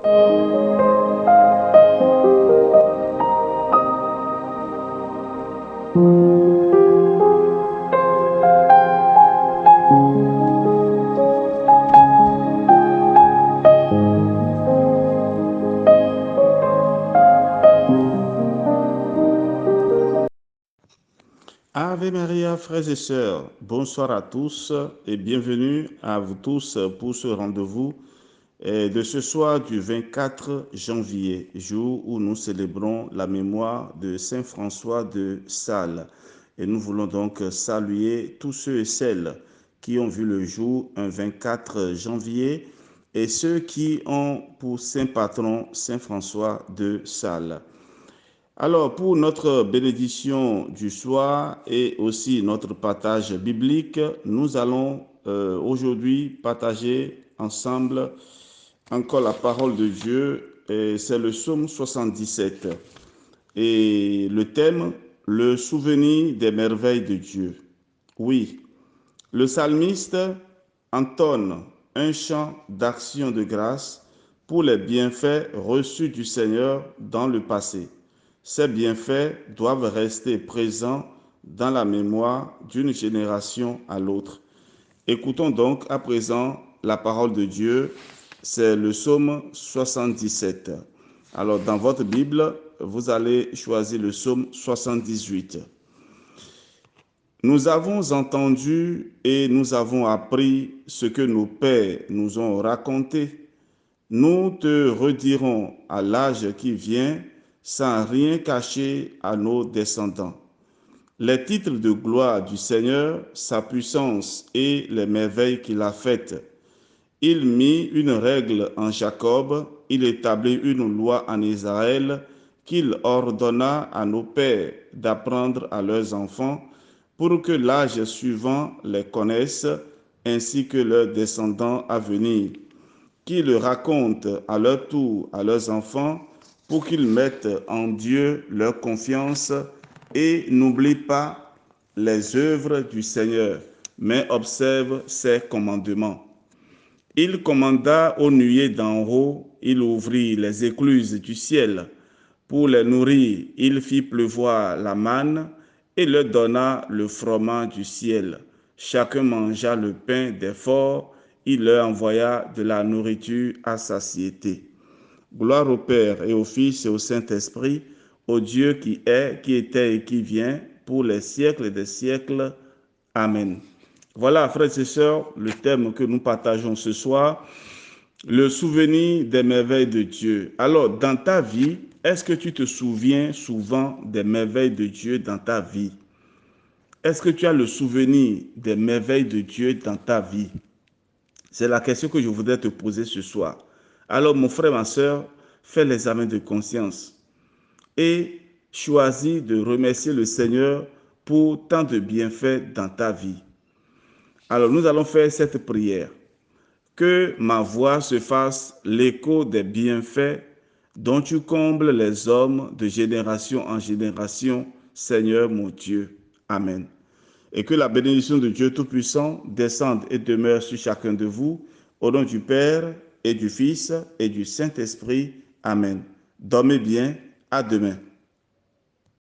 Ave Maria, frères et sœurs, bonsoir à tous et bienvenue à vous tous pour ce rendez-vous de ce soir du 24 janvier, jour où nous célébrons la mémoire de Saint François de Sales. Et nous voulons donc saluer tous ceux et celles qui ont vu le jour un 24 janvier et ceux qui ont pour saint patron Saint François de Sales. Alors, pour notre bénédiction du soir et aussi notre partage biblique, nous allons aujourd'hui partager ensemble encore la parole de Dieu. Et c'est le psaume 77. Et le thème, le souvenir des merveilles de Dieu. Oui, le psalmiste entonne un chant d'action de grâce pour les bienfaits reçus du Seigneur dans le passé. Ces bienfaits doivent rester présents dans la mémoire d'une génération à l'autre. Écoutons donc à présent la parole de Dieu. C'est le psaume 77. Alors, dans votre Bible, vous allez choisir le psaume 78. Nous avons entendu et nous avons appris ce que nos pères nous ont raconté. Nous te redirons à l'âge qui vient sans rien cacher à nos descendants. Les titres de gloire du Seigneur, sa puissance et les merveilles qu'il a faites. Il mit une règle en Jacob, il établit une loi en Israël qu'il ordonna à nos pères d'apprendre à leurs enfants pour que l'âge suivant les connaisse ainsi que leurs descendants à venir, qu'ils le racontent à leur tour à leurs enfants pour qu'ils mettent en Dieu leur confiance et n'oublient pas les œuvres du Seigneur, mais observent ses commandements. Il commanda aux nuées d'en haut, il ouvrit les écluses du ciel. Pour les nourrir, il fit pleuvoir la manne et leur donna le froment du ciel. Chacun mangea le pain des forts, il leur envoya de la nourriture à satiété. Gloire au Père et au Fils et au Saint-Esprit, au Dieu qui est, qui était et qui vient, pour les siècles des siècles. Amen. Voilà, frères et sœurs, le thème que nous partageons ce soir, le souvenir des merveilles de Dieu. Alors, dans ta vie, est-ce que tu te souviens souvent des merveilles de Dieu dans ta vie? Est-ce que tu as le souvenir des merveilles de Dieu dans ta vie? C'est la question que je voudrais te poser ce soir. Alors, mon frère, ma sœur, fais l'examen de conscience et choisis de remercier le Seigneur pour tant de bienfaits dans ta vie. Alors, nous allons faire cette prière. Que ma voix se fasse l'écho des bienfaits dont tu combles les hommes de génération en génération, Seigneur mon Dieu. Amen. Et que la bénédiction de Dieu Tout-Puissant descende et demeure sur chacun de vous, au nom du Père et du Fils et du Saint-Esprit. Amen. Dormez bien. À demain.